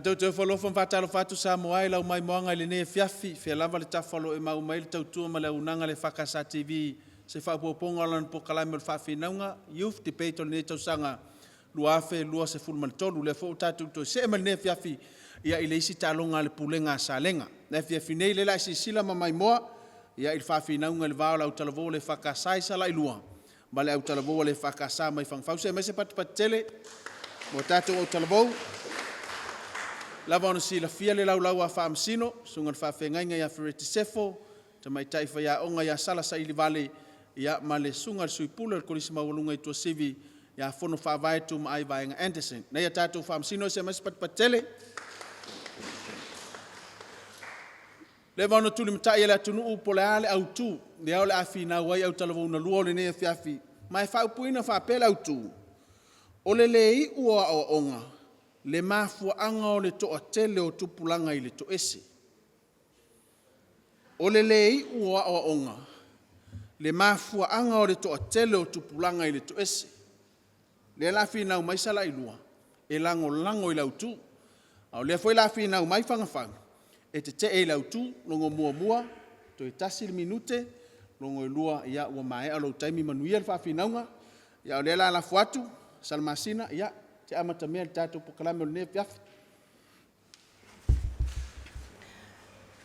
Tau whalo whamwhatalo whatu Samoa lau mai moanga le ne fiafi fia lava le tawhalo e mau mai le tautua ma le unanga le EFKS TV se whaupoponga lan po kalame le whawhinaunga youth debate o le ne tausanga luafe lua se fulma le tolu le fo tatu to se ma le ne fiafi ia i le isi talonga le pulenga salenga le fiafi nei le la isi sila ma mai moa ia i le whawhinaunga le vao lau talavo le Fagafau Sala'Ilua ma le au talavo le EFKS mai Fagafau se mai se patele mo tatu o talavo lava ona sila fia le laulau a Faamisino sunga le whawhengainga ia Fereti Sefo ta mai taifa ia onga ia Sala'Ilua vale ia ma le sunga le suipula le kolisi mawalunga i tua sivi ia fono whawai tu ma ai vaenga Anderson na ia tātou Faamisino se mai patele le vano tuli mtai ele atunu upo le ale au tu le au le afi na wai au talavo na lua le ne fiafi mai whaupuina whapela au tu o le lei ua o onga le mafua anga o le toa tele o tupulanga i le to ese. O le lei ua o onga. Le mafua anga o le toa tele o tupulanga i le to ese. Le lafi nau mai Sala'Ilua. E lango i lautu. Au le foi lafi nau mai Fagafau. E te e lautu, longo mua, to e tasi le minute, longo i lua ia ua mai alo taimi manuia le fafi naunga. Ia o le la fuatu, salmasina, ia te amata mea tātou po kalame o le ne fiafi.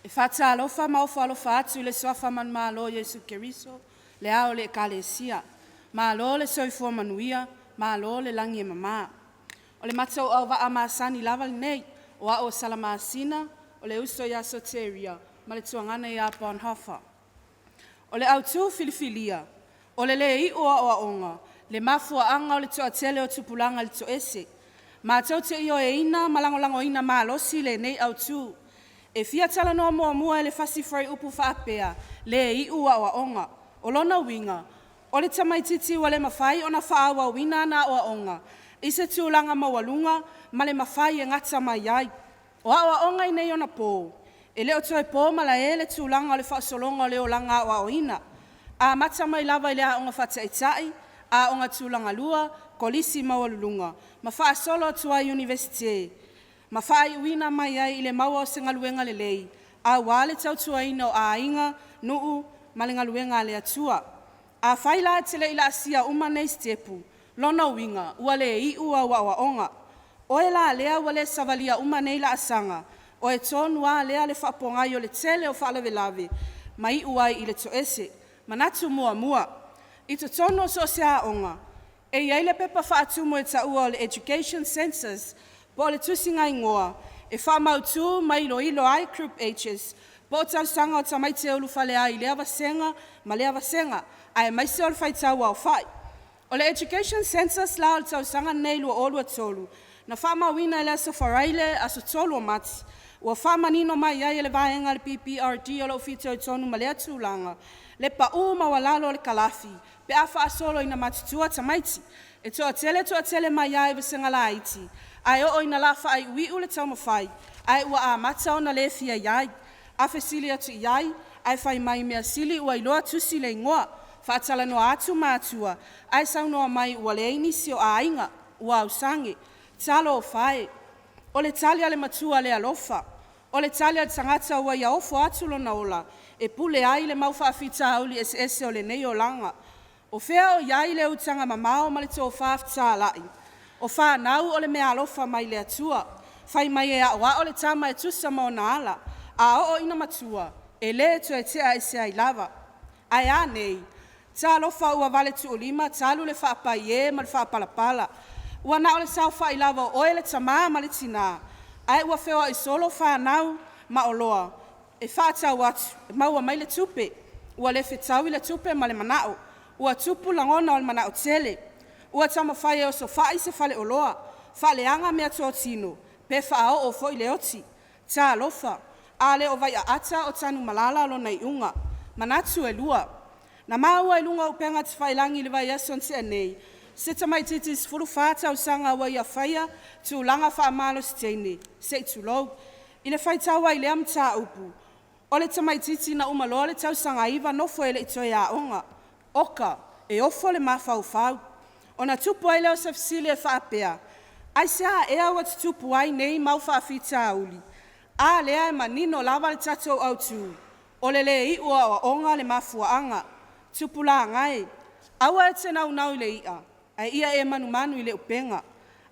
E whātalofa maufa alofa atu le soafa man mālo Jesu Keriso, le ao le ekalesia, mālo le soifua manuia, mālo le langi e mamā. O le matau au wa amasani lava le nei, o a o salamasina, o le uso ia soteria, ma le tuangana ia Bonhoeffer. O le autu filifilia, o le lei ua o onga, le mafua anga o le toa tele o tupulanga le to ese. Mātou te io e ina, malangolango ina mālosi le nei autu. E fia tala noa mua le fasi frai upu whaapea, le i ua o onga. O lona winga, o le tamaititi wa le mawhai o na whaawa wina na o onga. I se tūlanga mawalunga, ma le mawhai e ngata mai ai. O a onga i nei o na pō. E leo toi pō ma la e le tūlanga o le whaasolonga o leo langa o ina. A mata mai lava i lea onga whataitai, a onga tūlanga lua, kolisi mawalunga. Ma wha solo tua universite. Ma wha i wina mai ai i le maua o se ngaluenga le lei. A wale tau tua ino a inga, nuu, ma le ngaluenga le atua. A whaila te le ila asia umanei stepu. Lona winga, ua le i ua wa onga. O e la lea ua le savalia umanei la asanga. O e tonua lea le whapongai o le tele o whaalavelave. Ma i uai i le to ese. Manatu mua. I to tono so se a onga. E iai le pepa whaatumo e ta ua o le education census. Po le tusinga ingoa. E whamautu mai ilo ai group H's. Po tau sanga o tamai te ulu whale ai lea vasenga, ma lea vasenga. Ai mai se o le whaitau au whai. O le education census la o le tau sanga nei lua olua tolu. Na whama wina ele sa wharaile a so tolu o mati. Ua whama nino mai ai ele vaenga le PPRD o lo fitio i tonu ma lea tūlanga. Le pa ma walalo le kalafi. Pe a wha solo ina matutua tamaiti. E toa tele mai ai vasenga la aiti. Ai o ina la wha ai ui ule tau mawhai. Ai ua a mata o na le fia iai. A fesili atu iai. Ai whai mai mea sili ua iloa tusi le ingoa. Whaatala noa atu mātua. Ai sau noa mai ua le inisi o a inga. Ua au sange. Talo o whae. O le talia le matua le alofa. O le talia le tangata ua ia ofo atu lo na ola. E pule ai le mau whaafita auli ese o le nei o langa. O whea o iai le utanga mamao ma le tō whaafita alai. O whanau o le mea alofa mai le atua. Whai mai e awa o le tama e tusa mo na ala. A o ina matua. E le tu e tea e se ai lava. Ai a nei. Ta alofa ua vale tu olima, talu le whaapai e ma le whaapalapala. Ua na o le sau whai lava o e le tama ma le tina. Ai ua whea i solo whanau ma o loa. E whaatau atu, e maua mai le tupe. Ua le whetau i le tupe ma le manao. Ua tupu langona o le manao tele. Ua tama whai e o so whai se whale o loa. Whale anga mea tō tino. Pe whao o fo i le oti. Ta alofa. A le o vai a ata o tanu malala lo nei unga. Manatu e lua. Na maua e lunga upenga te whailangi le vai ason te anei. Se tamai titi se furu whātau sanga wai a whaia, tu langa wha amalo se teine, se tu lou. I le whaitawa i le am tā upu. O le tamai titi na umaloa le tau sanga iwa nofo e le itoe a onga. Oka, e ofo le mawhau whau. O na tupu ai leo sa fisile e whaapea. Ai sea ea wat tupu ai nei mau whaafita uli. A lea e manino lava le tatou au tu. O le i ua o onga le mafuaanga. Tupu la ngai. Awa e te nau nau le ia. Ai ia e manu i le upenga.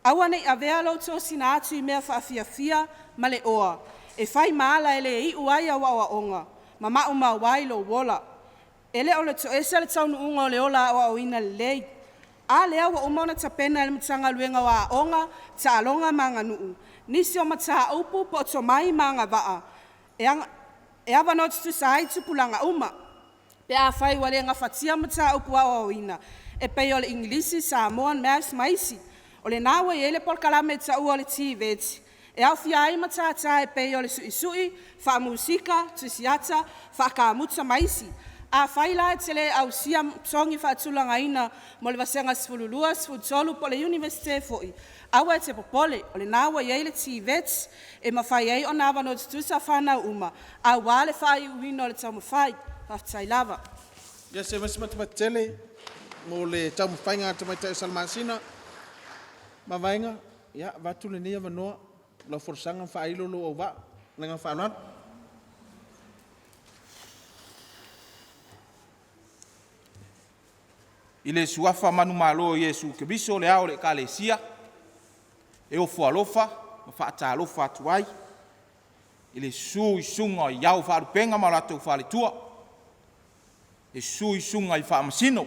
Awa nei avea lo to sina atu I mea whaafia ma le oa. E whai maala e le I uai a wa onga. Ma mau wai lo wola. Ele o le to esa le taunu unga o le ola awa o ina le lei. A lea wa umona tapena e le matanga luenga wa onga ta alonga manga nuu. Nisi o mata upu po to mai manga waa. E awa no tu sai tupulanga uma. Pe a whai wale nga fatia mata upu awa o ina. E pei o le Ingilisi Samoan Mass Maisi. O le nawa I ele por kalame ta ua le tiveti. E au fiai matata e pei o le sui, wha musika, tusiata, wha ka muta maisi. A whaila e tele au siam songi wha tulanga ina mo le vasenga sfululua, sfutolu po le universite foi. Awa e te popole, o le nawa I ele tiveti, e mawhai ei o nawa no tutusa whana uma. A wale whai uwino le tau mawhai, whaftai lava. Ia se masimatele. Mo le tau mwhainga tamai tau salmasina. Ma vainga, ia, watu le nia wanoa, la forsanga whailo lo au wa, nanga whanat. I le suafa manu malo Iesu Keriso le ao le kalesia, e o fualofa, ma whaata alofa atuai, I le sui sunga I iau whaarupenga ma ratou whaaletua, e sui sunga I whaamasino,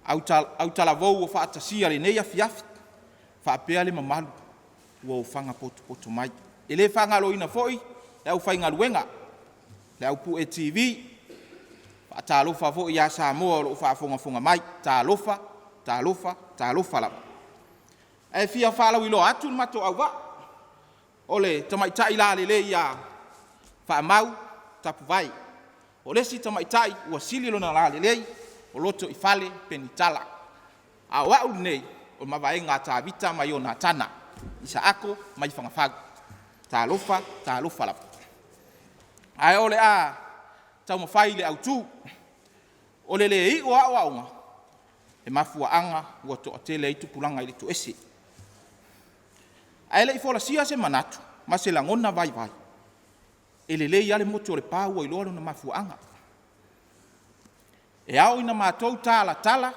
au talavou o whaatasia le nei afiafi, whaapea le mamalu, ua o whanga poto mai. E le whangalo ina foi, le au whainga ruenga, le au pu e TV, whaatalofa foi ia Samoa o whaafonga mai, talofa la. E fia whalau ilo atu mato au wa, o le tamaitai la le ia whaamau tapu vai. O le si tamaitai ua sili lona la le o loto I fale penitala. A wau nei, o mawaenga ta vita mai o na tana. Isa ako mai whangafagu. Talofa la. Ai ole a tau mawhai le au tu. O le I o a waunga. E mafua anga ua to atele I tupulanga I le to ese. Ai le I fola sia se manatu. Ma se langona vai. E le lei ale moto le pāua I loro na mafua anga. E au ina mātou tala,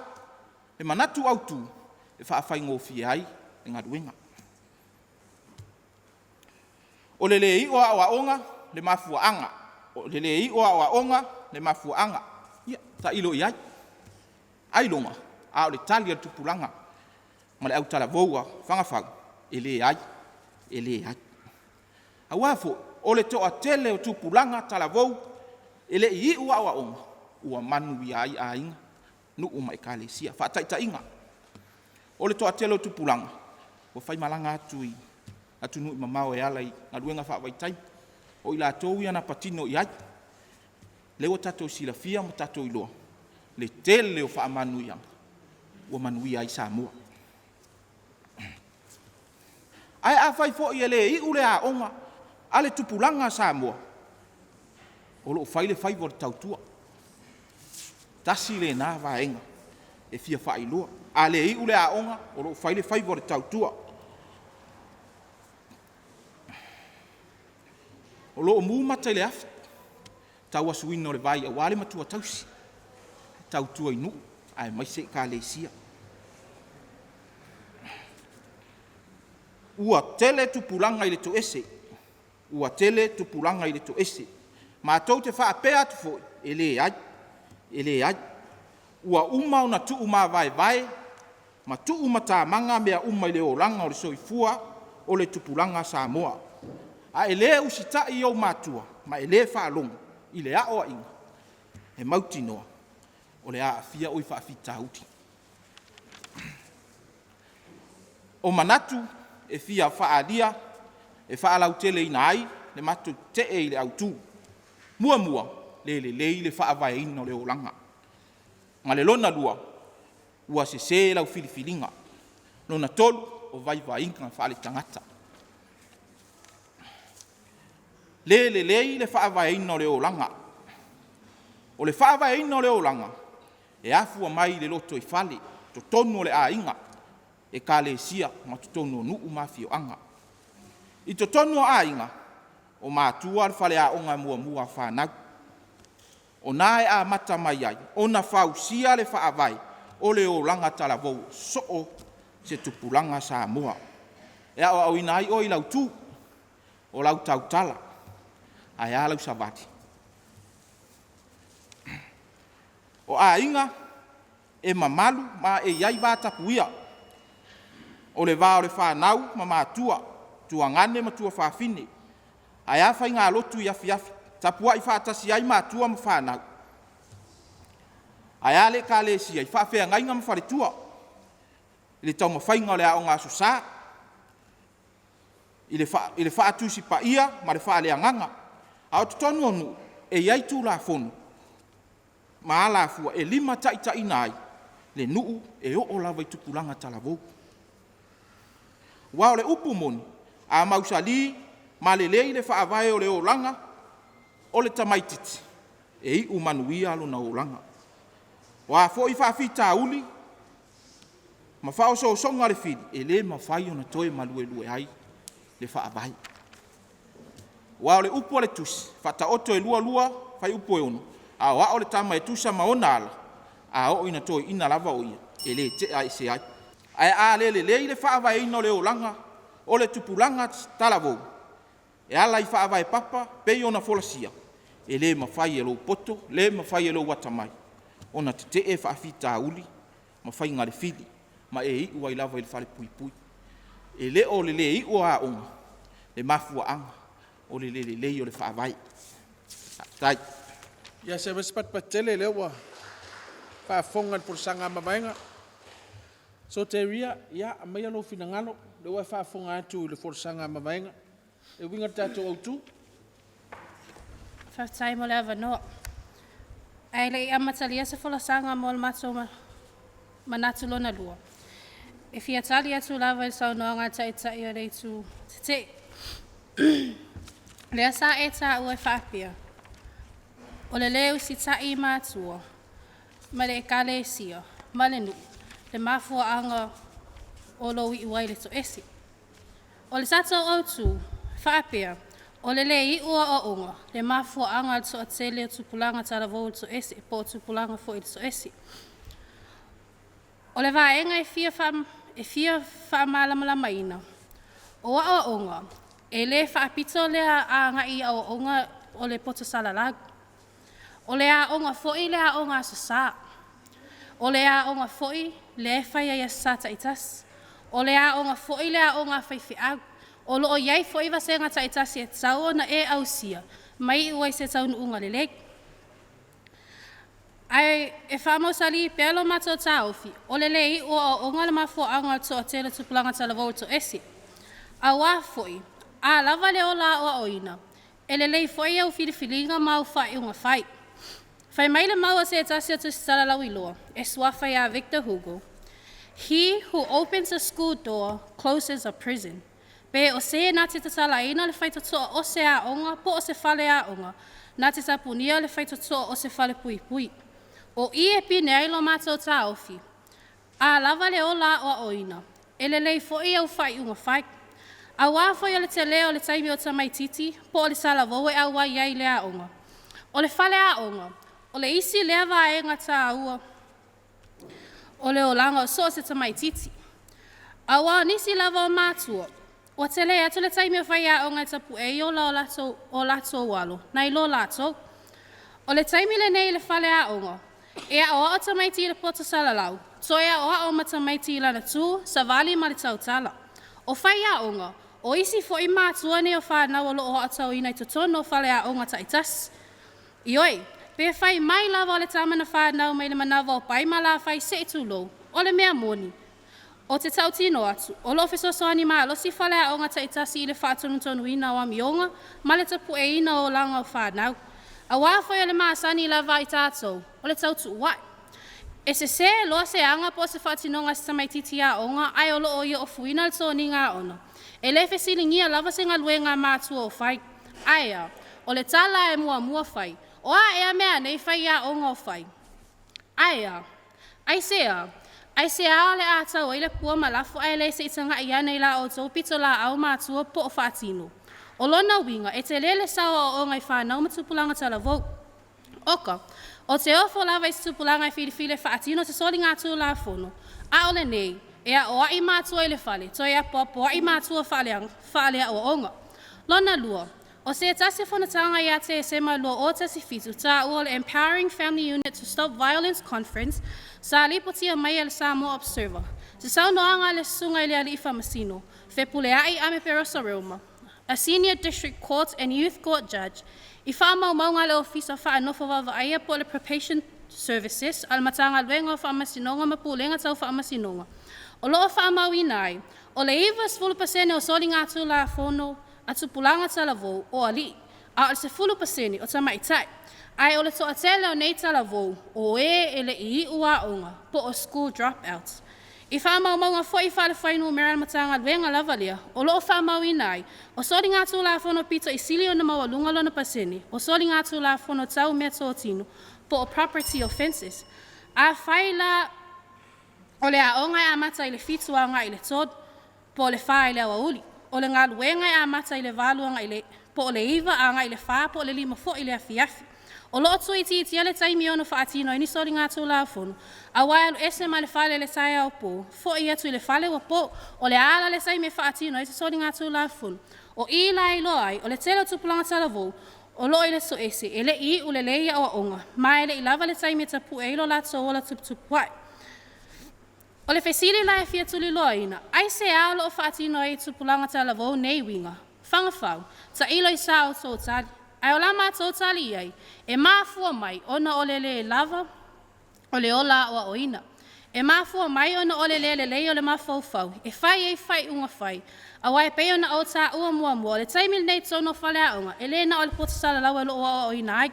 e manatu au tu, e whaafai ngōwhi ai, e ngaruenga. O le lei o a onga, le mafua anga. O le lei o a onga, le mafua anga. Ia, ta ilo I ai. Ai longa, a o le tali al tupulanga. Ma le au tala voua, whangawhau, e le ai. A wafo, o le toa tele o tupulanga tala vou, e le I o a onga. Ua manu I ai a inga, nu uma I kalesia, whaataita inga. O le toa telo tupulanga, o whai malanga atu nu I mamao e alai, ngā ruenga whaawaitai, o I la tōu iana patino I ai, leo tatou silafia ma tatou iloa, le tele o whaamanu I anga, ua manu I ai Samoa. Ai a whai fo I le I ule a onga, a le tupulanga Samoa, o lo whai le whai vor tautua. Tasi le nā vaenga, e fia whailua. A le I ule a onga, o lo whaile whaivore tautua. O lo mūmata I le afi, tau asuina o le vai, a wale matua tausi. Tautua I nuu, ai maise ka le sia. Ua tele tupulanga I le to ese. Ma tau te whaapea atu foi, e le ai. Ua uma o na tuu ma vai, ma tuu ma tā manga mea uma I le oranga o le soifua o le tupulanga Samoa. A e le usita I au matua, ma e le whaalonga, I le a oa inga. E mauti noa, o le a fia oi whaafita uti. O manatu, e fia whaalia, e whaalau tele ina ai, le matu te e le autu. Mua le le whaavaeina o le olanga. Ngā le lona lua, ua se lau filifilinga. Lona tolu o vai inga whaale tangata. Le whaavaeina o le olanga. O le whaavaeina o le olanga, e afua mai le loto I whale, to tonu o le ainga, e ka le sia ma to tonu o nuu mafio anga. I to tonu o ainga, o mātua le whale a onga mua whanau. O nā a mata mai ai, o na whausia le whaavai, o le olanga talavou, so se tupulanga Samoa. E au inai o I lau tū, o lau tautala, ai a lau savati. O ainga, e mamalu, ma e iai vātapuia. O le vā o le whanau, ma mātua, tuangane ma tua whawhine. Ai a whai ngā lotu I afi. Tapua I whaatasi ai mātua ma whanau. Ai a le ka le si ai whaafea ngainga ma wharetua. I le tau ma whainga o le a o ngā susā. I le whaatusi pa ia, ma le wha le anganga. A o tutonu onu, e iai tū la whonu. Ma ala fua e 5 tai nai, le nuu e o lava I tupulanga talavou. Wa o le upu moni, a mausali, ma le le whaavae o le olanga, o le tamaititi, e I umanuia alo na olanga. Wa fo I whaafita uli, ma whao so songa le whiri, e le ma whai o na toe malue ai, le whaavae. Wa o le upu o le tusi, whata oto e lua, whai upu e ono. A o le tama e tusa maona ala, a o ina toi ina lava o ia, e le te ai se ai. Ai a le whaavaeina o le olanga, o le tupulanga talavou. E ala I whaavae papa, pei ona folasia, e le mawhai e lo poto, le mawhai e lo watamai. Ona te e whaafita uli, mawhai ngare fili, ma e I ua I lava I le whale pui. E le o le I ua a onga, le mafua anga, o le o le whaavae. Tai. Ia se mespat patele lewa. Pa fonga por sanga mavainga. So teria ia mai lo finangalo le wa fa fonga atu le for sanga mavainga. E winga tatu autu. Fa tai mo leva no. Ai le amatalia se fola sanga mo matoma. Manatu lona lua. E fia talia tu lava il sau no nga tai o le tu. Te. Le sa eta o fa pia. O le leo si tai mātua, ma le kale sia, ma le nu, le mafua anga o lo I uai le to esi. O le sato o tu, whaapea, o le I ua o unga, le mafua anga to a tele tupulanga tala vau to esi, po tupulanga fo I to esi. O le vaenga e fia whaamalama ina. O a o unga, e le whaapito lea a ngai a o unga o le poto salalagu. O le a onga foi le a onga sasa. O le a onga foi le fai ia sa taitas. O le a onga foi le a onga fai fiag. O lo iai foi va senga taitas e tsao na e ausia. Mai ua se tsao unga le leg. Ai e famo sali pelo mato taufi. O le lei o onga le mafo anga to tele tupulanga tala volto esi. A wa foi. A lava le ola o oina. Ele lei foi au filifilinga mau fai unga fai. Fai mai le maua se tasia tu Sala'Ilua, e suafai a Victor Hugo. He who opens a school door closes a prison. Pe o se na te tatalaina le faita toa o se a onga, po o se fale a onga. Na te tapunia le faita toa o se fale pui pui. O I e pine ai lo mātou tā ofi. A lava le o la o oina. Ele lei fo I au fai unga fai. A wāfoi o le te leo le taimi o tamai titi, po o le sala voe a wai ai le a onga. O le fale a onga. O le isi lea vaenga tā ua. O le o langa o so se tamai titi. A wā nisi lava o mātua. O te lea atu le taimi o whai a onga tapu e o la o lato walo. Nai lo lato. O le taimi le nei le fale a onga. E a oa o tamai ti le poto salalau. So e a oa o matamai ti lana tū, Savai'I ma le tautala. O whai a onga. O isi fo I mātua ne o whanau o lo o atau ina I totono o fale a onga taitas. Ioi. Pe fai mai lava o le tamana whanau mai le manawa o pai ma la fai se tu lo. O le mea moni. O te tautino atu, o lo fesoasoani ma lo si fale a onga taitasi i le whaatonu ina o amionga, ma le tapu e ina o langa o whanau. A wāwhai o le maasani la vai tātou, o le tautu wai. E se loa se anga po se whaatinonga se tamaititi a onga, ai o lo o ia o fuina le tōni ngā ona. E le fesilingia lava se ngā lue ngā mātua o whai. Aia, o le tala e mua whai, o a ea mea nei whai a onga o whai. Aia, ai se a le ātau o ile pua malafu ai le se itanga ia nei la o tau pito la au mātua po o whaatino. O lona winga, e te lele sawa o ngai whanau matupulanga tala vau. Oka, o te ofo lava i tupulanga i whirifile whaatino te soli ngā tū la whono. A ole nei, ea o ai mātua i le whale, toi a popo ai mātua whalea o onga. Lona lua, o se tasi whanatanga i a te sema lua o tasi fitu, ta ua le Empowering Family Unit to Stop Violence Conference, sa lipotia mai le Samoa Observer. Se sau noanga le sunga i le ali i Faamisino, whepule ai ame perosa reuma. A senior district court and youth court judge, i whaamaumau le ofisa whaanofa wawaia po le probation services, al matanga luenga o Faamisinonga mapulenga tau Faamisinonga. O loo whaamau inai, o le iwa 10% o soli ngā tū la whono, atu pulanga tala vou o ali, a o se 10% o tamaitai. Ai o le toa tele o nei tala vou, o e le I ua onga, po o school dropouts. I whaamau ngā fwoi whale whainu mera matanga luenga lavalia, o loo whaamau inai, o soli ngā tū la whono pito i sili o na maua lunga lona pasene, o soli ngā tū la whono tau mea tōtino, po o property offenses. A whaila o le a onga a mata i le fituanga i le tod, po le wha i le awa uli. O le ngā luenga a mata i le valuanga i le, po o le iwa a ngā i le wha, po o le lima fo i le afiafi. O loo tui ti ale taimi ono whaatino i ni sori ngā tū la whono. A wai alu ese ma le whale le tai au po, fo i atu i le whale wa po, o le ala le sai me whaatino i se sori ngā tū la whono. O i lai loai, o le telo tupulanga tala vou, o loo i le so ese, e le I u le leia o onga, ma e le I lava le tai me tapu e ilo la tō ola tuputupuai. O le fesili la e fia tuli loa ina, ai se a lo o whaatino i tupulanga tala vou nei winga, Fagafau, ta ilo i sa o tō tali. Ai o la mātou tali ai, e māfua mai ona o le lava, o le ola o oina. E māfua mai ona o le lei o le mafaufau, e whai unga whai. A wai pei ona o tā ua mua, le taimil nei tono whale a unga, e le na o le potasala lau e lo o oina ai.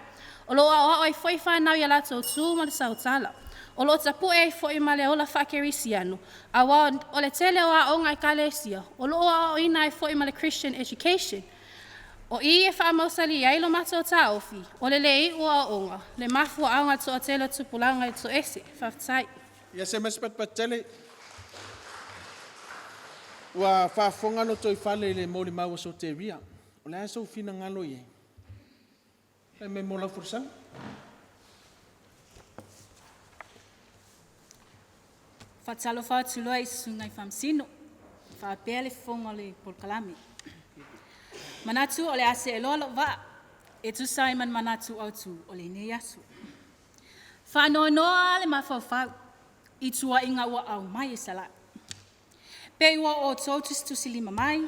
O lo o ai whai whanau i ala tō tū ma le sautala. O lo tapu e whai ma le ola whakerisi anu. A wa o le tele o a onga i kalesia, o lo o oina ai whai ma le Christian education. O I e whaamausali ai lo mato tā ofi, o le lei ua onga, le mafua aunga to a tele tupulanga i to ese, whaftai. Ia se maspat patele. Ua whaafonga no toi whale le mōli maua so te ria. O le aso fina ngalo i. Le me mola fursang. Whatalo whaatulua i sungai Faamisino. Whaapea le fonga le polkalami. Manatu o le ase e loa wa, e tu Simon manatu au tu o le nei asu. Whanoa le mawhawhau, i tua inga ua au mai e sala. Pei ua o tautus tu silima mai,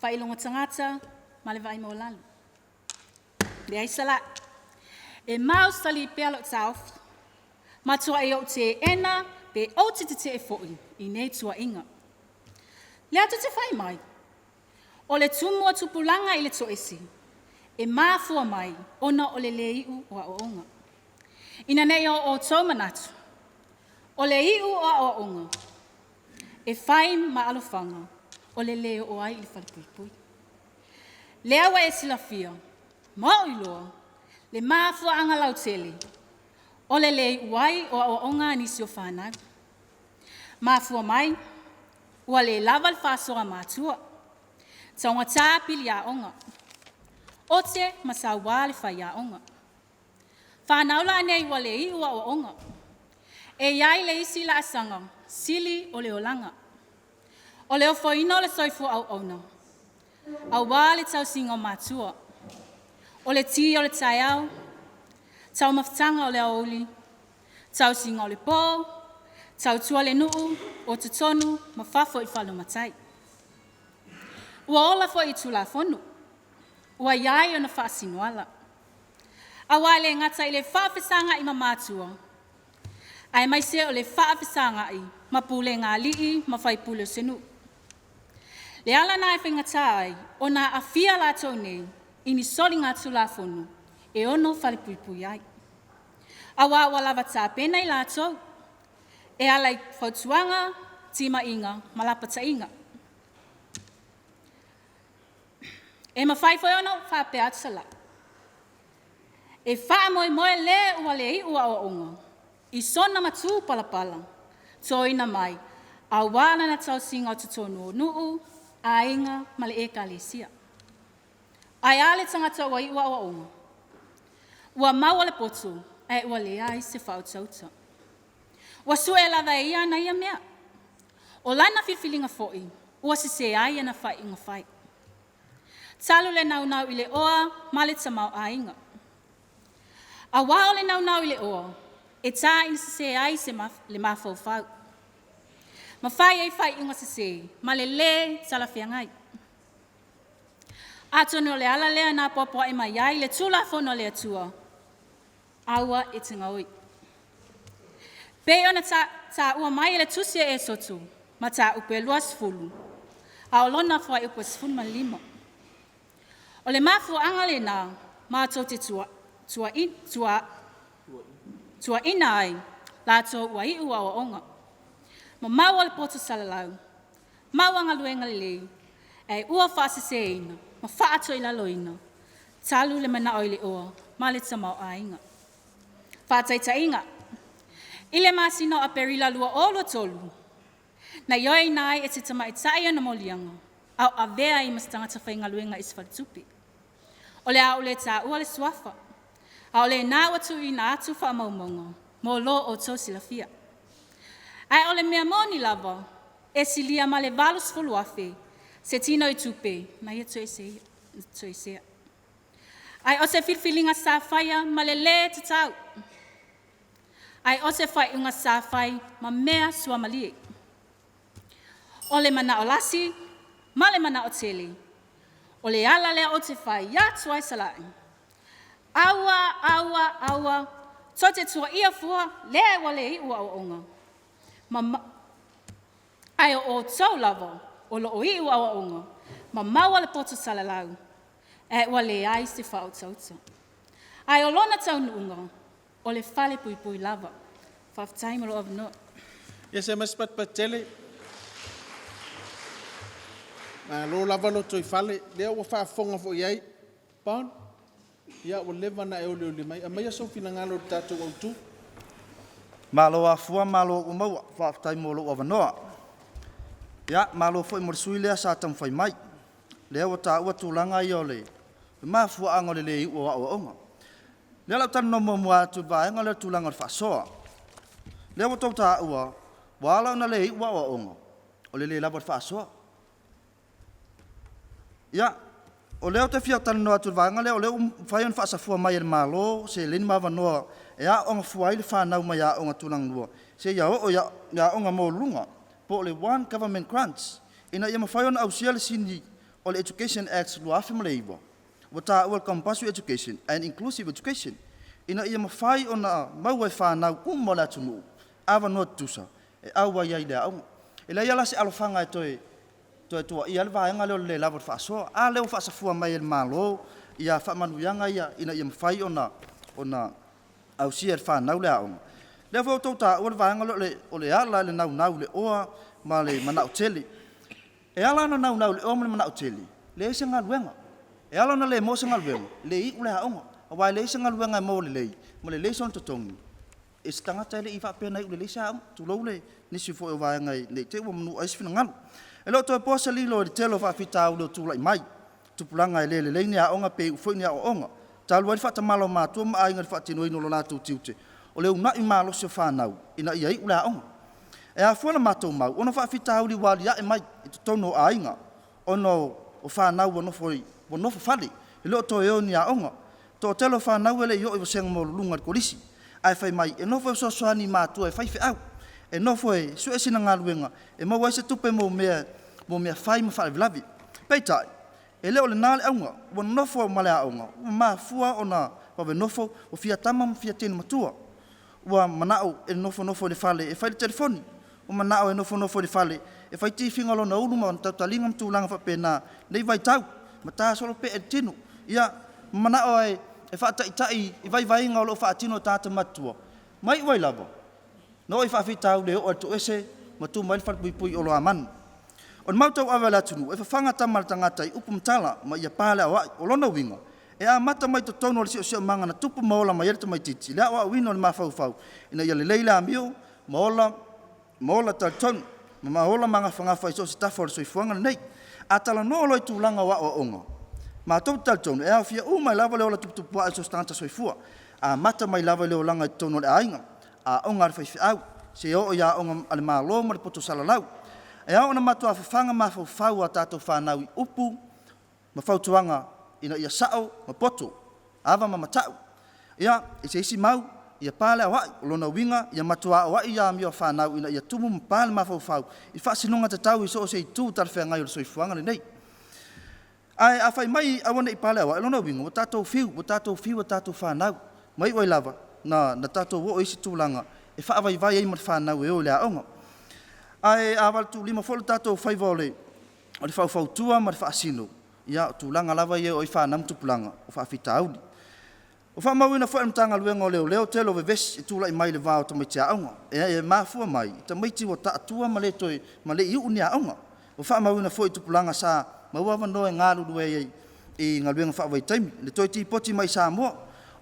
whailonga tangata, ma le vai maulalu. Le ai sala, e mau sali pealo taufi, matua e o te ena, pe o te e foi, i nei tua inga. Le atu te whai mai, o le tumua tupulanga i le toesi, e māfua mai, ona o le leiu o a onga. Ina nei o tau manatu, o le iu o a onga, e whai ma alofanga, o le leo o ai i le whalipuipui. Le awa e silafia, mau iloa, le māfua anga lautele, o le leiu ai o a onga nisi o whanag. Māfua mai, ua le lava le whasoa mātua, taunga tā pili a onga. O te masawa le whai a onga. Whanaula nei wa le i ua o onga. E iai le isi la asanga, sili o le olanga. O le ofoino le soifu au ona. Au wā le tau singa mātua. O le ti o le tai au. Tau mawhtanga o le aoli. Tau singa o le pō. Tau tua le nuu o te tonu mawhafo i whalo matai. Ua ola fo i tula fonu. Ua iai o na whaasinuala. A wale ngata i le whawhisanga i mamātua. Ai mai se o le whaafesangai, ma pule ngā lii, ma whai pule senu. Le ala nā e whengata ai, o nā awhia lātou nei, ini soli ngā tūlāwhonu, e ono whale puipui ai. Awa lava tā pēnei lātou, e alai whautuanga, tima inga, malapata inga. E mawhai ono, whape atsala. E wha moe le ua le i ua o onga. I sona matu palapala. Tō ina mai, a wāna na tau singa o tutonu o nuu, a inga male e ka le sia. Ai ale tangata ua i ua o onga. Ua maua le potu, e ua le ai se whautauta. Ua sue e lava e ia na ia mea. O laina whiwhilinga fo'i, ua se ai ana whai inga whai. Talu le nau i le oa, male tamau a inga. A wao le nau i le oa, e tā ina se ai se le mawhau whau. Ma whai ei whai inga se, ma le salawhiangai. Atono le ala lea nā popoa e mai ai le tūla whono le atua. Aua e tinga oi. Pei ona tā ua mai le tusia e sotu, ma tā upe luas fulu. A o lona whai upe sifunu ma lima. O le mafu angale nā, mātou te tua ina ai, lātou ua i ua o onga. Ma maua le poto salalau, maua ngaluenga le lei, e ua whaasese ina, ma whaato i lalo ina, talu le mana oile oa, ma le tamau a inga. Whaataita inga, ile masino a perila lua olo tolu, na ioi nai e te tama i taia na molianga, au a vea i mastangata whaingaluenga isfalitupi. O le au le tā ua le suafa, au le nā watu i nā atu wha maumonga, mō lo o tō silafia. Ai o le mea moni lava, e silia ma le valus fuluafe, se tino i tupe, na ia tō e sea. Ai o se whirwhilinga sā whaia, ma le te tau. Ai o se whai unga sā whai, ma mea sua malie. O le mana o lasi, ma le mana o tele. O le ala lea o te whai, ia tuai Sala'Ilua. Aua, tō te tua ia fua, lea wale i ua o onga. Ai o tau lava, o lo o i ua o onga, ma maua le poto salalau, e wale ai se whao tauta. Ai o lona tau nuunga, o le whale pui lava, whaftaimalo of no. Yes, e mas patele. Ma lo lava lo toi fale, lea ua whaafonga fo iai, paon? Ia o lewa na e ole mai, a mai aso fina ngalo tātou au tu. Malo a fua, malo o maua, whaatai molo o wanoa. Ia, malo fo i morisui lea sa tam whai mai. Lea o tā ua tūlanga i ole. Ma fua anga le i ua o onga. Lea lau tanu no mua atu vaenga lea tūlanga le whaasoa. Lea o tau tā ua, wala na le i ua o onga. O le lava le whaasoa. Ia, o leo te whiau tanu no atu vaenga lea o leo whai on whaasafua mai le malo, se leni ma wanoa. E a onga fuai le whanau mai a onga tūlanga lua. Se ia o ia onga mō lunga. Po le one government grants. Ina ia mawhai on au sia le sini o le Education Act lua afi maleiwa. Wa tā ua compulsory education and inclusive education. Ina ia mawhai on a maua e whanau umo le atunu. Awa noa tusa. E aua iai lea onga. E la ia lasi alofanga e toi tua ia le vaenga leo le lava whaasoa. A leo whaasafua mai le malo. Ia whaamanuianga ia ina ia mawhai ona au sia le whanau lea onga. Lea whau tau tā ua le vaenga o le ala le nau le oa ma le manao tele. E ala na nau le oa ma le manao tele. Le se ngā luenga. E ala na le mo se ngā luenga. Le i ule haonga. Awai le se ngā luenga e mo le lei. Ma le son totongi. E se tangata le i whapena i ule le se haonga. Tulau le nisi fo e vaenga i le te ua manu aisi fina ngalo. E lo toi posa lilo e telo whaafita au leo tūlai mai. Tupulanga e le ni haonga pe ufoi ni haonga. Talu ai whata malo mātua ma ainga whaatino ino lo nātou tiute. O leo nai malo se whanau. Ina ia i ule haonga. E a fuana mātou mau. Ono whaafita au li wali ae mai. I tutono a inga. Ono o whanau wanofo whali. I leo toi eo ni haonga. Tō telo whanau ele i o iwa senga mo lunga kolisi. Ai whai mai. E nofo e sosoani mātua e whaife au. E nofo e sue sina ngā luenga. E mau waise tupe mo mea whai ma whale vilavi. Peitai. E leo le nāle aunga, ua nofo o male aunga, ua maa fua o na wawe nofo, o fia tama ma fia tēnu matua. ua manao e nofo le fale e fai le telefoni o manao e nofo le fale e fai tifinga lona ulu ma tautalinga mtulanga whapena nei vai tau ma tā solo pe e tinu ia manao e whaatai i vai inga o lo whaatino tāta matua mai wai lava no i whaafitau leo o tu ese ma tu mai whaapui o lo amanu o mau tau awa la tunu e whawhanga tamara tangata i upu mtala ma ia pāle awa o lona winga e a mata mai to tono le sio manga na tupu maola mai ele mai titi le wa wino le mafau ina ia le leila mio maola talton ma maola manga fanga fai so sta for so ifuanga nei atala no lo tu langa wa o onga ma to talton e a fia mai lava le ola tupu wa so stanta so ifua a mata mai lava le langa tono le ainga a onga fai au se o ya onga al malo ma poto salalau e a ona matua fanga mafau atato fanau i upu ma fautuanga ina ia sao ma poto ava ma matau ia e se isi mau ia pale awa lona winga ia matua awa ia mio fanau ina ia tumu pale ma fau i fa sinunga tatau i so se tu tarfe ngai o soifuanga nei ai a fai mai awana i pale awa lona winga o tato fiu fanau mai oi lava na tato wo isi tulanga e fa vai ai ma fanau e o le aonga ai aval tu lima fol tato fai vole o le fau tua ma fa sino ia tulanga lava ia oi fa nam tupulanga o fa fitaudi o fa mawina fo mtanga luenga leo telo veves tula i mai le vao to mai taonga e mafua mai ta mai ti o ta tua male toi male i unia onga o fa mawina fo tupulanga sa mawa no ngalu lue i ngaluenga fa vai taimi le toi ti poti mai sa mo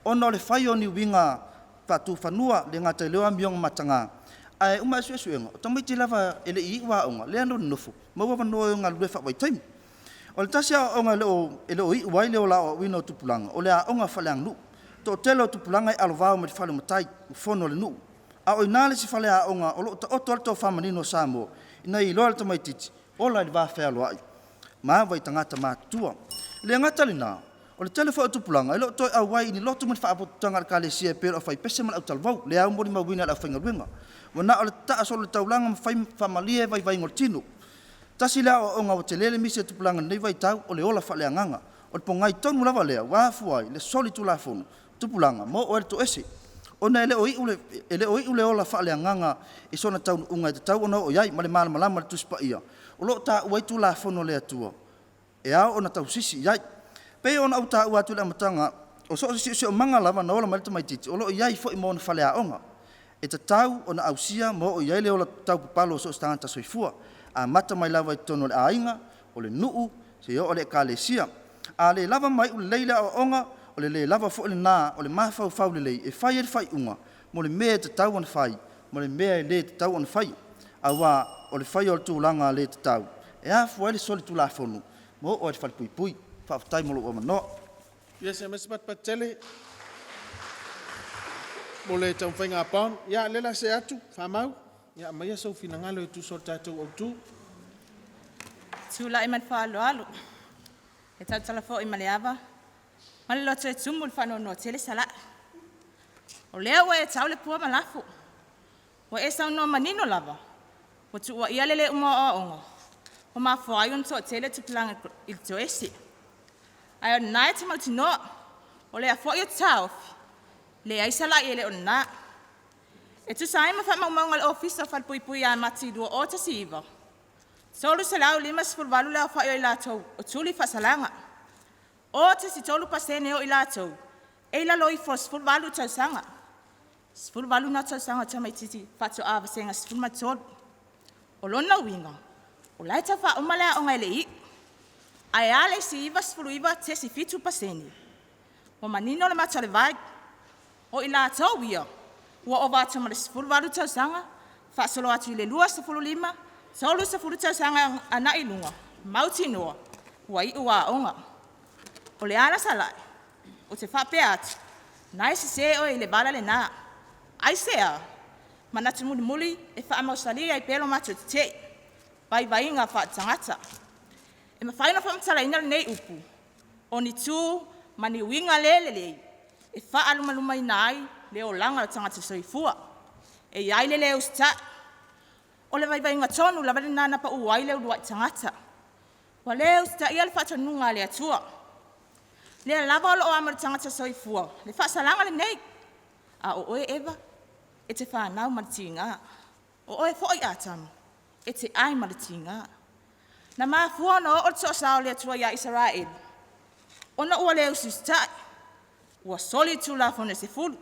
ono le fai oni winga fa tu fanua le ngata leo miong matanga ai uma suenga ta mai ti lava ele i wa onga le ando nofo mawa no ngalu fa vai taimi o le tasia onga leo i wai leo la o wino tupulanga o le a onga falang nu to telo tupulanga i alovao me fale matai fono le nu a o inale si fale a onga o lo to to famanino Samoa ina i lo le mai titi o la va fa lo ai ma vai tangata matua le ngata lina o le telefo tupulanga i lo to a wai ni lo tu me fa tanga ka le sia pero fai pese mal autal vau le a mo ma wina la fainga wenga wana o le ta so le taulanga fai famalie vai ngortino tasila o nga o telele misi tupulanga nei vai tau o le ola fa le nganga o le pongai tonu lava lea wa fuai le soli tu la fonu tupulanga mo o to ese ona ele oi ule ola fa le nganga e sona tau unga te tau ona o yai male malama tu spa ia o lo ta wai tu la fonu le atua e a ona tau sisi yai pe ona au ta ua tu le matanga o so si manga lava na ola malta mai titi o lo yai fo i mo fa le onga e te tau ona ausia mo o yai le ola tau palo so stanta soifua a mata mai lava i tono le ainga o le nuu se o le kalesia a le lava mai u leila o onga o le lava fo le na o le mafau fau le e fai e fai unga mo le mea te tau an fai mo le mea le te tau an fai a wa o le fai o le tūlanga le te tau e a fo ele soli tu la fonu mo o le fai pui fa tai mo lo o mano Yes, Mr. Patele. Mole tau whainga pon. Ya lela se atu, whamau. Ya mai so finangalo e tu so tatou o tu. Tula i man whaaloalo. E tau talafo i maleava. Male loto e tumul whano no tele sala. O lea wa e tau le pua malafu. Wa e sau no manino lava. Wa tu wa ia lele unga o onga. Wa ma whaayun to tele tupilanga il to esi. Ai o nai te mauti no. O lea fo i tau. Le ai sala i ele o na. E tu sai ma fa maunga le ofisa fa pui a mati dua o te siva. Solu se lau lima sifur valu lea fa i latou. O tuli fa salanga. O te si tolu pasene o i latou. E la loi fo sifur valu tau sanga. Sifur valu na tau sanga tamai titi. Fato ava senga sifur matolu. O lona winga. O laita fa umalea o ngai le i. Ai ale si iwa sifuru iwa te si fitu pasene. O manino le matale vai. O i latou ia. Ua o vātua ma le sifuru valu tau sanga. Fa solo atu i le lua sifuru lima. Solu sifuru tau sanga ana i lunga. Mauti noa. Ua i ua onga. O le ana salai. O te whape atu. Nai se o i le bala le nā. Ai sea. Manatu muli muli e wha amausalia i pelo matu te te. Vai ngā wha tangata. E ma whaina whamtala ina le nei upu. O ni tū mani winga lelelei. E wha alumaluma i nai. Leo langa o tangata soifua. E iai le leo sta. O le vai ngā tonu la vale nana pa uai leo luai tangata. Wa leo sta ia le whata nunga le atua. Le lava o amara tangata soifua. Le wha salanga le nei. A o oe eva. e te whanau ma le tinga. O oe fo i atamu, e te ai ma le tinga. Na mafua no o tso sao le atua ia Israel. Ona ua leo sustai, ua soli tu la fone se fulu.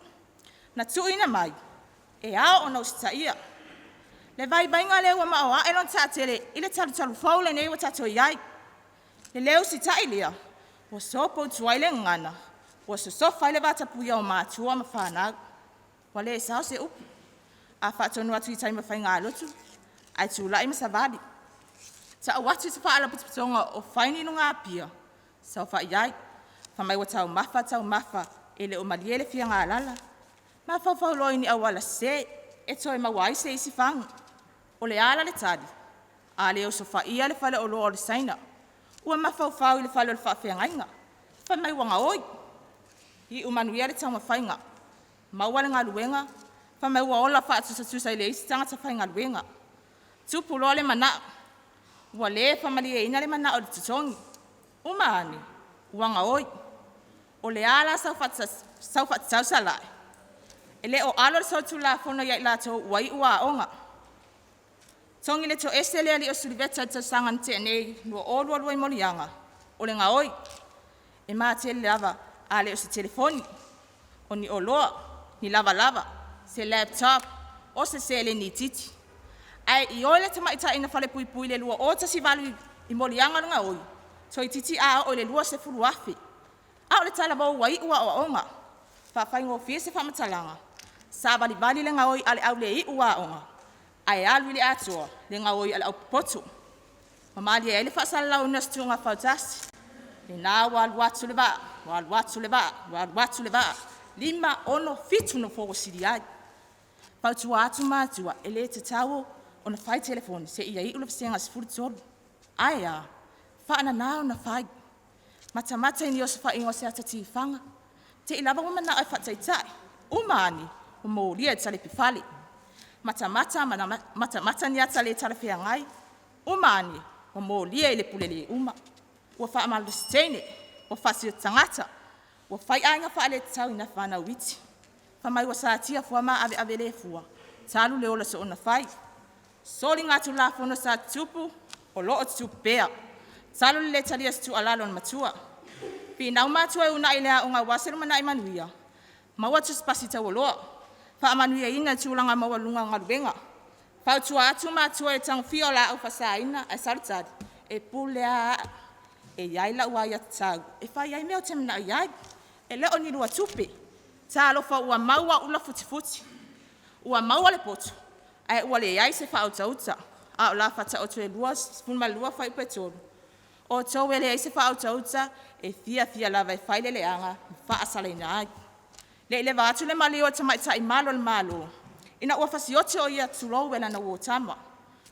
Na tuina mai, e ao ona ustaia. Le vai bainga leo ma oa elon tatele, ile talu fau le nei wa tato iai. Le leo si tai lea, ua sopo tuaile ngana, ua sosofa ile bata puia o maatua ma whanau. Wa le sao se upi. A whaatonu atu I tai ma whainga alotu, ai tu lai ma savali. Ta watu se whaala putipitonga o whaini no ngā pia. Sau whaiai, whamai wa tau mafa, ele o maliele fia ngā lala. Ma whawhau loi ni awala se, e toi ma wai se isi whangu. O le ala le tadi, a le o so whaia le whale o loa o le saina. Ua ma whawhau I le whale o le whawhia ngainga. Whamai wanga oi. I umanuia le tau ma whainga. Maua le ngā luenga, whamai ua ola whaatusa I le isi tangata whainga luenga. Tupu loa le mana, ua le whamali e ina le mana o le tutongi. Umaani, wanga oi. O le ala sau whaatau salai. E le o alo le sotu la whono iai lato wai ua onga. Tongi le to ese le ali o suliveta tau sangan te nei lua olua lua I molianga. O le ngā oi. E maa te le lava a le o se telefoni. O ni oloa, ni lava, se laptop, o se le ni titi. Ai I oile te maita ina whale pui le lua o ta si valu I molianga lunga oi. Toi titi a o le lua se furu afi. A o le tala bau wai ua o onga. Whawhaingo fie se whamatalanga. Sa bali le ngā oi ale au le I ua onga. Ai alu le atua le ngā oi ale au poto. Mamali e le whaasala lau nas tuunga whautasi. Le nā walu watu le va. Lima ono fitu no fōko siri ai. Pautua atu mātua e le te tau o na whai telefoni se ia I ula fisenga sifuri tolu. Ai a, whaana nāo na whai. Mata I ni osa whaingo se atati whanga. Te ilava wamana ai whataitai. Umaani, o mōlia e tale pifale. Mata ni ata le tala whea ngai. Umaani, o mōlia e le pulele uma. Ua wha amalu steine, o whasi o tangata. Ua whai ainga wha le tau ina whana witi. Whamai wa sātia fuama ave le fua. Talu le ola so ona whai. Soli ngātu la whono sa tupu, o loo tupu pēa. Talu le talia stu alalo na matua. Pina umatua e una ilea o ngā waseru mana I manuia. Maua tu spasi tau loa. Pa manuia ina tūlanga maua lunga ngā ruenga. Pau tua atu matua e tangu fio la au Savai'I ai salutari. E pulea e yaila ua ia tau. E whai ai meo te mina iai. E leo ni lua tupe. Tā alofa ua maua ula futi. Ua maua le potu. Ai ua le iai se whautauta. A o la whata o tue lua, spulma lua whai petolu. O tau e le iai se whautauta e fia lava e whaile le anga, wha asalaina ai. Le vātu le mali o tamaita I malo le malo. Ina ua whasiote o ia tulou wela na ua tama.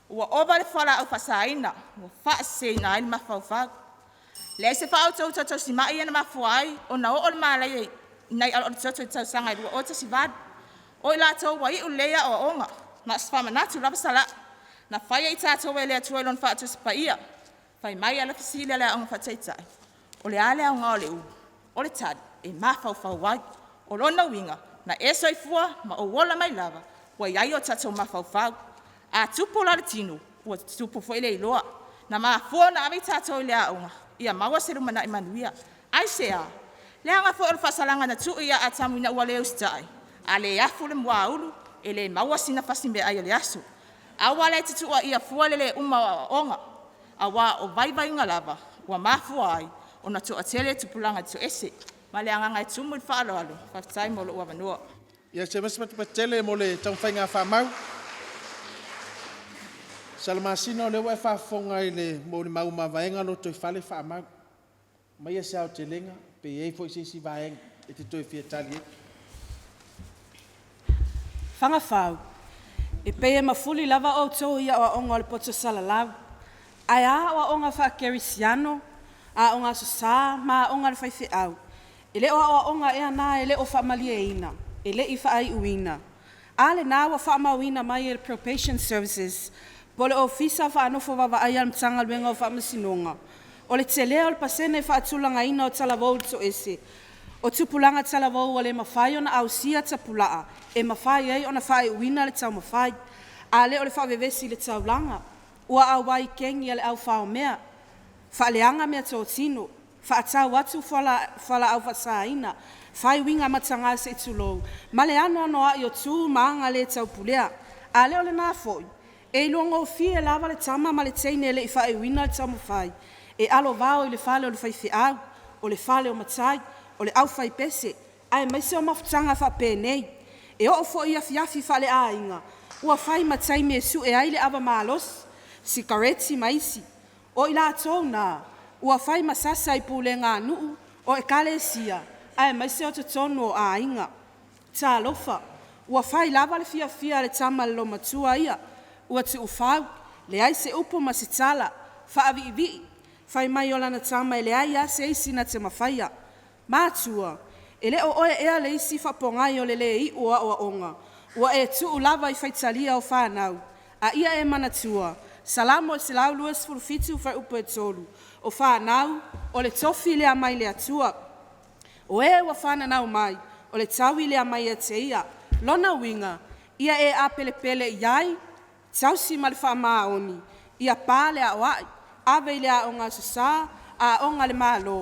Ua oba le whala au whasaina, ua wha seina ai le mawhauwhau. Le se whautauta tau si mai ena mafuai, o na o le malai nei alo tatu tau sanga I lua o ta si vādu. O I lātou wai u lea o onga, na swamanatu lava sala. Na whaia I tātou e lea tuailon whaatu sipaia. Whai mai ala fisile lea onga whataitai. O le ale au ngā o le u. O le tadi, e mawhauwhau wai. O lona winga, na e soifua ma o wola mai lava. Wa iai o tātou mawhauwhau. A tupu la le tinu, ua tupu fo ile iloa. Na mawhua na ame tātou lea onga. Ia maua seru mana I manuia. Ai sea. Lea ngā fo o le whasalanga na tu ia a tamu ina ua leo stai. A le afu le mua ulu, e le maua sina fasimbe ai o le asu. A wala e titua ia fualele uma onga. A wā o vai ngā lava, ua mafua ai, o na toa tele tupulanga tu ese. Ma le anga ngai tumu I whaaloalo, whaftai mo lo ua vanua. Ia se masipatu patele mo le tauwhainga whamau. Salamasino le wai whafonga I le mo le mau mawaenga lo toi whale whamau. Mai a sao te lenga, pe ei fo I si vaenga, e te toi fia tali e. Fagafau. E pea mafuli lava o tō ia o onga le poto Sala'Ilua. Ai a o onga whakerisiano, a onga sosa, ma onga le whaife au. E le o onga e ana e le o whaamalia ina, e le I whaai uina. A le nā wa whaamauina mai e le probation services, po le ofisa whaanofo wawa ai al mtanga luenga o whaamasinonga. O le te lea o le pasene whaatulanga ina o talavou to ese. O tupulanga talavou o le mawhai o na ausia tapulaa, e mawhai ei o na whai uina le tau mawhai, a le o le whawewesi le taulanga, ua au wai kengi le au whao mea, whaaleanga mea tō tino, whaatau atu whala au whasaina, whai winga matanga se itulou, ma le ano noa i o tū maanga le tau pulea, a le o le nāfoi, e ilongo fie lava le tama ma le teine le i whai uina le tau mawhai, e alo vao i le whale o le whai au, o le whale o matai, o le au whai pese, ai maise o mafutanga wha pēnei, e o fo ia fiafi whale a inga, ua whai matai me su e aile ava maalos, sikareti maisi, o ila tō nā, ua whai masasa i pūle ngā nuu, o e kale sia, ai maise o te tonu o a inga, tā lofa, ua whai lava le fia le tama le lo matua ia, ua tu ufau, le ai se upo masitala, wha avi, whai mai o lana tama e le ai a se isi na te mawhaia, mātua, e le o oe ea le isi whapongai o le i ua o onga, ua e tuu lava i whaitalia o whanau, a ia e manatua, salamo e Sala'Ilua sfulufitu whai upo e tolu, o whanau, o le tofi lea mai le atua, o e ua whananau mai, o le taui lea mai e te ia, lona winga, ia e a pele iai, tausi ma le whaamaoni, ia pāle a oai, ave i lea o ngā susa, a o ngā le mālo,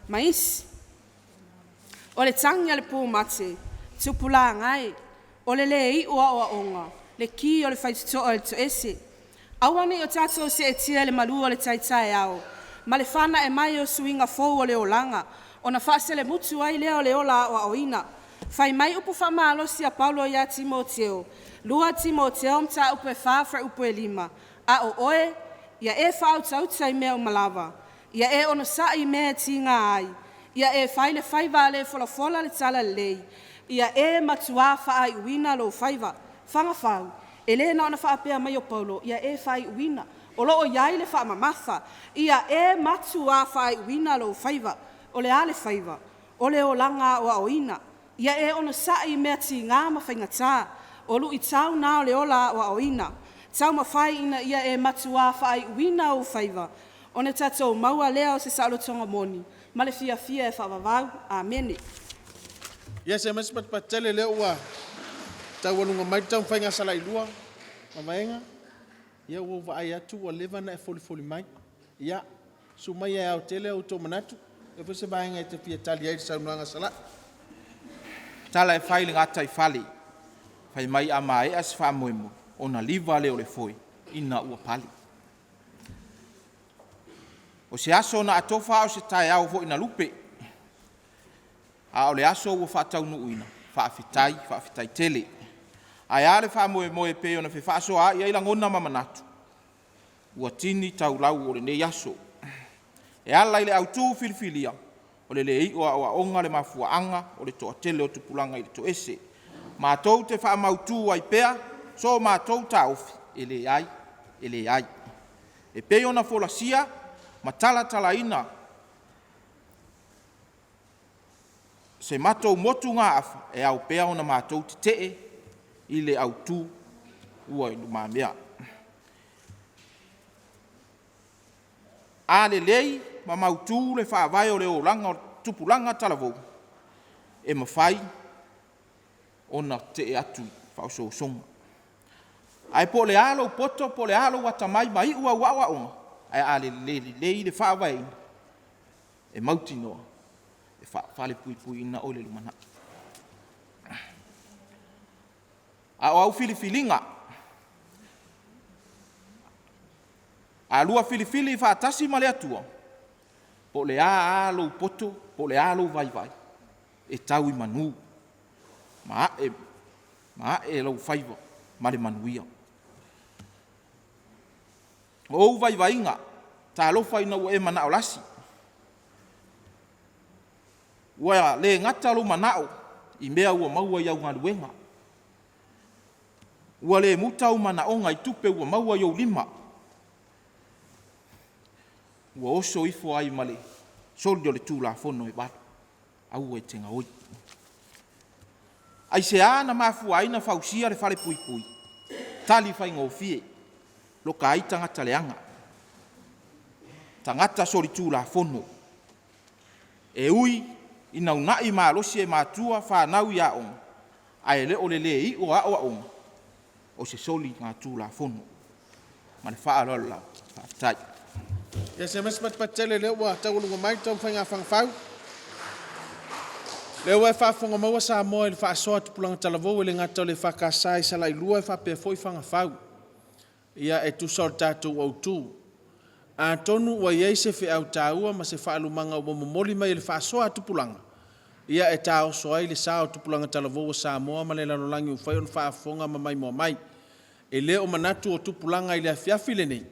maisi, o le tangi le pūmate, tupula ngai, o le i ua o onga, le ki o le whaitutoa le to ese. Awane o tato se e tia le malua le taitai au, ma le whana e mai o suinga fou o le olanga, o na whaase le mutu ai leo le ola o oina. Whai mai upu whamalosi a Paulo ia Timoteo, lua Timoteo mta upu e whawhra upu e lima, a o oe, ia e whau tautai mea o malava, ia e ono sa i mea tinga ai, ia e whaile whaiva le fola le tala lei, ia e matua whaai uina lo whaiva, Fagafau, e le na ona whaapea mai o Paulo, ia e whai uina, o lo o iai le wha mamatha, ia e matua whaai uina lo whaiva, o le ale whaiva, o le o langa o a oina, ia e ono sa i mea ti ngā mawhaingatā, o lu i tau nā o le ola o a oina, tau mawhai ina ia e matua whaai uina o whaiva, o ne tatou maua lea o se salotonga moni, ma le fia e whaavavau, amene. Ia se masi patele leo ua tau walunga mai tau whainga Sala'Ilua, mamaenga, ia ua vaai atu ua lewa na e foli mai, ia sumai e au tele au tō manatu, e puse vaenga e te pia tali ai saunuanga Sala. Tala e whaile ngata i whale, whai mai a mai as whamoemo, o na liva leo le foi, ina ua pali. O se aso na atofa o se tae au vo ina lupe. A o le aso ua whaatau nu uina, whaafitai tele. Ai ale whaamoe pe o na whi whaaso a ia ila ngona mamanatu. Ua tini tau lau o le nei aso. E ala ile au tū filifilia, o le lei o a onga le mafua anga, o le toa tele o tupulanga i le to ese. Mātou te whaamautu ai pea, so mātou ta ofi, ele ai. E pe o na folasia, matala ina, se matou motu ngā afa, e au pea o na mātou te tee, i le au tū ua i luma mea. A le lei, ma mautu le whaavai o le o langa o tupulanga talavou, e mawhai o na te atu whauso songa. Ai po le alo poto, po le alo watamai, mai ua onga, ai a le lei le whaavai, e mauti noa, e whaale pui ina o le lumana. A o au filifilinga, a lua filifili whaatasi ma le atua, po le alo poto, po le alo vai, e tau i manu, ma e lau whaiva, ma le manuia. O vai inga, ta alofa ina ua e manao lasi. Ua le ngata lo manao, i mea ua maua iau ngā luenga. Ua le mutau manaonga i tupe ua maua iau lima. Ua oso ifo ai male, soli o le tūla fono e batu, au e tenga oi. Ai se ana mafua aina fausia le fale pui. Tali fai ngofie, lo ka ai tangata leanga. Tangata soli tūla fono. E ui, ina unai malosi e matua whanau ia onga. Ai le o le i o a onga. O se soli ngā tū la fono. Ma le whaalola lau, whaatai. Ia se mas patele leo wa taulunga mai tau whainga Fagafau. Leo e whaafonga maua Samoa i le whaasoa tupulanga talavou e le ngata o le whakasai Sala'Ilua e whapea foi Fagafau. Ia e tusa o le tātou au tū. A tonu wa iei se whi au tāua ma se whaalumanga o momoli mai le whaasoa tupulanga. Ia e tā o soai le sao tupulanga talavou o Samoa ma le lanolangi uwhai on whaafonga ma mai mua mai. E le o manatu o tupulanga i le afiafi le nei.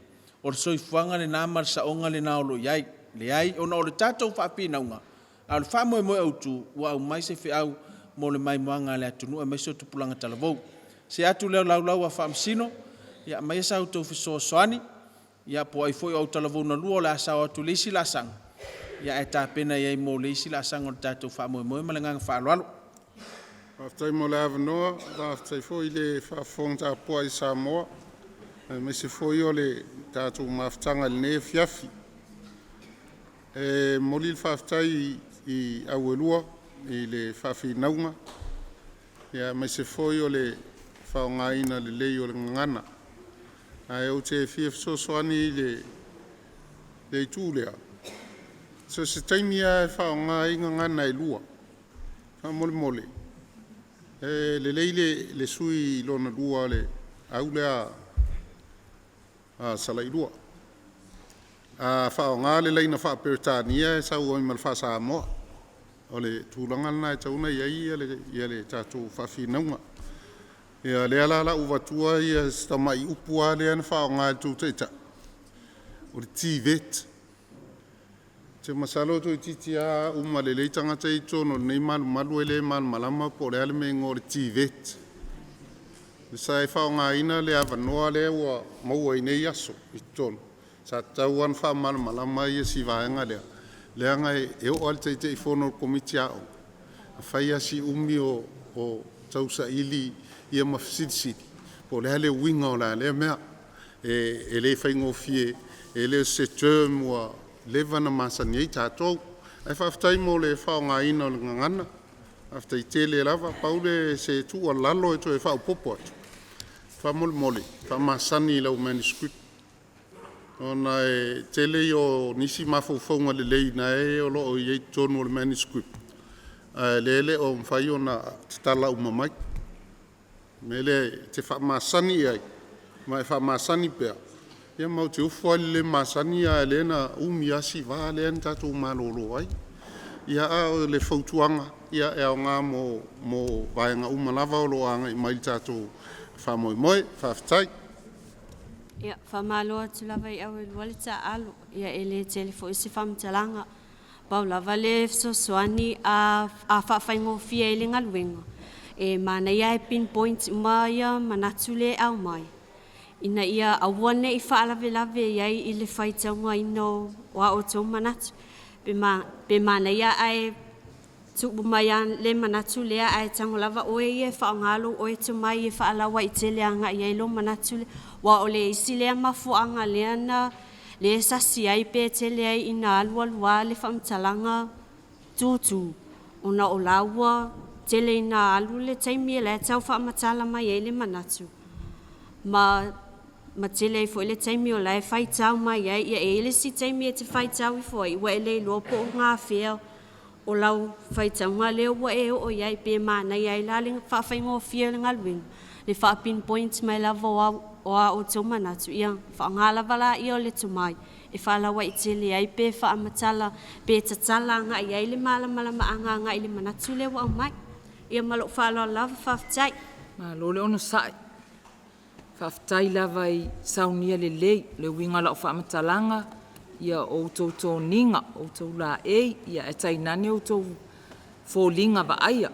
O le soifuanga le nāmar sa onga le naolo iai. Le ai ona o le tātou whaapinaunga. A le whaamoe moe au tū ua au mai se whi au mo le mai moanga le atunu e meso tupulanga talavou. Se atu leo laulau a whaamsino. Ia mai sa utou fiso soani. Ia po ai foi au talavou na lua o le asao atu le isi lasang. Ia e tā pena iai mo le isi lasang o le tātou whaamoe moe ma le nganga whaaloalo. Aftai mo le avanoa, aftai foi le whaafong tā pua i Samoa. Me se foi o le tātou maftanga le ne fiafi. Moli le whaaftai i Auelua, i le whaafi-naunga. Ia me se foi o le whaongaina le lei o le ngana. Ai o te so soani le tūlea. So se taimia e whaongaina ngana i lua. Mole mole. Le lei le sui lona lua le aulea Sala'Ilua. Whaonga le leina whaaperitania e sau oi malwha Samoa. O le tūlanga na e tauna ia le tātou whaafi-naunga. Ia le alala uwatua ia stamai upua le ana whaonga e tūteita. O le TVET. Te masalo to titi a le leitanga te i tono nei malu e le malama po le ale me ngō le TVET. Le sai whaonga ina le avanoa le ua maua i nei aso i tono. Sa tauan wha malama i si vaenga lea. Leanga e o al te i whono komiti au. A whaia si umi o Sala'Ilua ia mafisidi. Po le hale winga o la le mea. E le whaingo fie. E le se term ua levana masani ei tātou. Ai whaftai mo le whaonga ina o le ngangana. Aftai tele lava. Paule se tu a lalo e to e whao popo atu. Wha mole. Wha masani lau manuscript. Ona e tele o nisi mafaufaunga le leina e o loo i ei tonu o le manuscript. Lele o mwhai o na tala umamai. Mele te wha masani ai. Mai wha masani pea. Ia mau te ufu ali le masani a elena umiasi wa le an tatou malolo ai. Ia a o le fautuanga. Ia e o ngā mo vaenga umalava o loanga i mai tatou wha moe, whaftai. Ia, whamaloa tu lava i Auelua le ta alo. Ia ele telefo isi whamtalanga. Pau lava le soani a whawhaingo fia ele ngaluenga. E mana ia e pinpoint uma ia manatu le au mai. Ina ia awane i whaalave iai i le whaitaunga ino wa o tō manatu. Pe mana ia ai tupu mai le manatu lea ai tango lava oe i e whaangalo oe tu mai e whaalawa i te leanga i eilo manatu le. Wa o le isi lea mafuanga lea na le sasi ai pe te lea i na alua le whamtalanga tūtū. Ona o laua te le na alu le taimi le tau whaamatala mai e le manatu. Ma te le fo le taimi o le whaitau mai e le si taimi e te whaitau i fo i wa e le lopo ngā whea o lau whaitau ngā leo wa e o iai pe mana iai la le whawhaingo fia le ngaluing. Le wha-pinpoint mai lava o a o tō manatu ia whaangala la i o le tumai. E whaalawa i te le ai pe whaamatala pe tatala ngā iai le malama anga ngā i le manatu le wa mai. Ia malo whaaloa lava whaftai. Malo le ono sai. Whaftai lava i saunia le lei, le winga la o whaamatalanga, ia o tō ninga, o tō la ei, ia e tainane o tō fōlinga wa aia.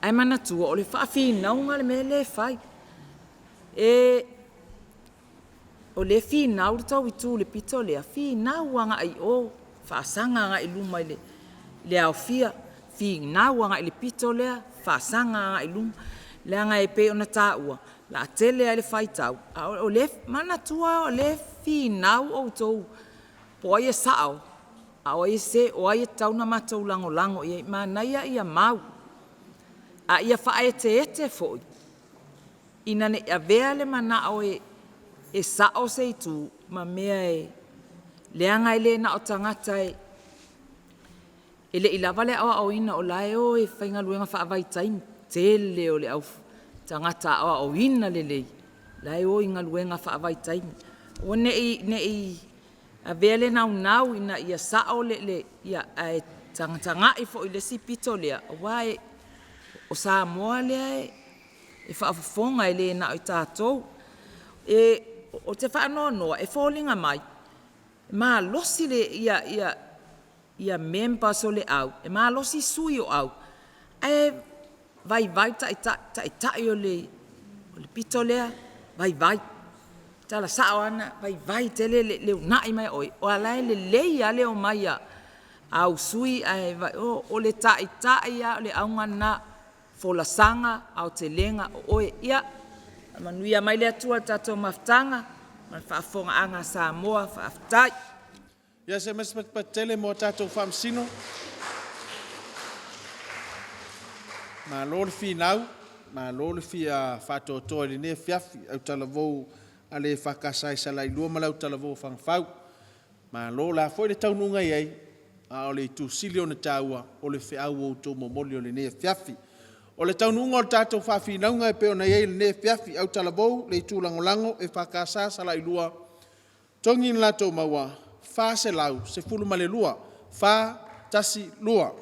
Ai manatua o le whaafinaunga le me le whai. O le whinau le tau i tū le pito le a whinau anga i o, whaasanga anga i luma i le au fia, whinau anga i le pito lea, whaasanga anga i luma, le anga e pe ona tāua. La tele ai le whaitau. O le manatua o le whinau o tō poia sao. a o e se o ai tauna matou lango ia manaia ia mau a ia whae te foi ina ne a vea le mana o e sao se tu ma mea e leanga ele na o tangata ele ilava le awa o ina o lae o e whainga luenga whaavai taimi tele o le au tangata awa o ina le lei lae o inga luenga whaavai taimi o ne i a vele nau ina ia sao le ia e tanga i fo i le sipito lea wae o Samoa lea e whaafafonga ele na o tātou o te whaanoa e fōlinga mai ma losi le ia members o le au e ma losi sui o au e vai tai o le pito lea vai tala sao ana vai tele le unai mai oi o alai le leia le o mai au sui ai vai o le tai ia le aungana folasanga au te lenga o ia manuia mai le atua tatou maftanga man whaafonga anga Samoa whaaftai ia se mas patele mo tatou whaamsino ma lor finau ma lor fia whatotoa li ne fiafi au talavou ale whakasai Sala'Ilua ma lau talavou Fagafau ma lo la foi le taununga iai a o le tu silio na taua o le whiau o tō momoli o le ne fiafi o le taununga o le tātou whawhinaunga e peo na iai le ne fiafi au talavou le tu langolango e whakasa Sala'Ilua tongi na lato maua wha se lau se fulu male lua wha tasi lua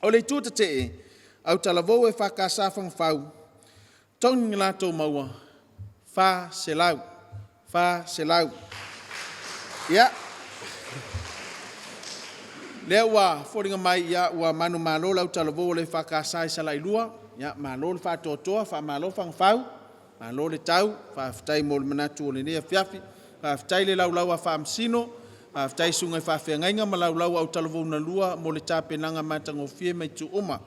o le tu te au talavou e whakasa Fagafau tongi na lato maua fa se lau ia le ua foringa mai ia ua manu malo lau talavou le whakasai Sala'Ilua ia malo le whatotoa wha malo Fagafau malo le tau whaftai mo le manatu o le nea fiafi whaftai le laulau a whaamsino whaftai sungai whawhiangainga ma laulau au talavou na lua mo le tāpenanga matangofie mai tu uma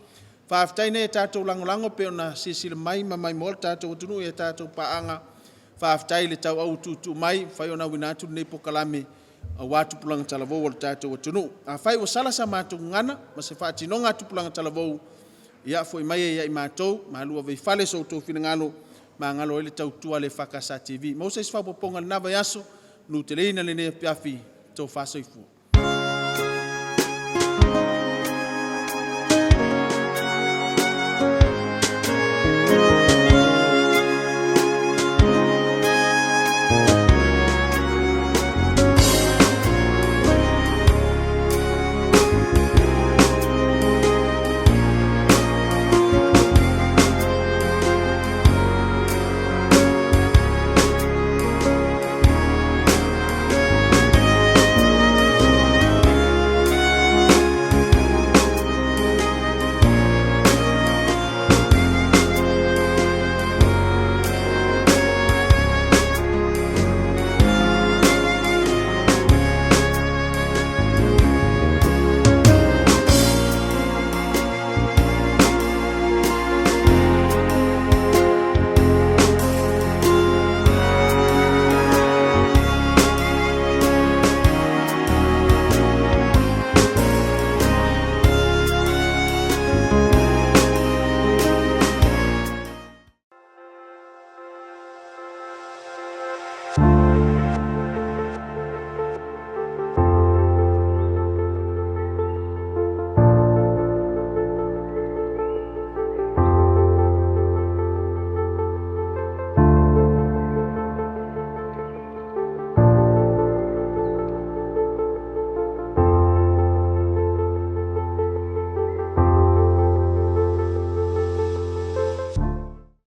whaftai ne tātou langolango pe ona sisila mai ma mai mo le tātou atunu e tātou paanga whaftai le tau au tutu mai whai ona winatu nei pokalame a watu pulanga talavou o le tātou atunu. A whai o sala sa mātou ngana ma se whaatinonga atu pulanga talavou ia foi mai ia i mātou ma lua vei whale so tō whina ngalo ma ngalo ele tau tua le Whakasa TV. Mausa isi whapoponga nawa yaso nu te leina le nea piafi tō whasoifua.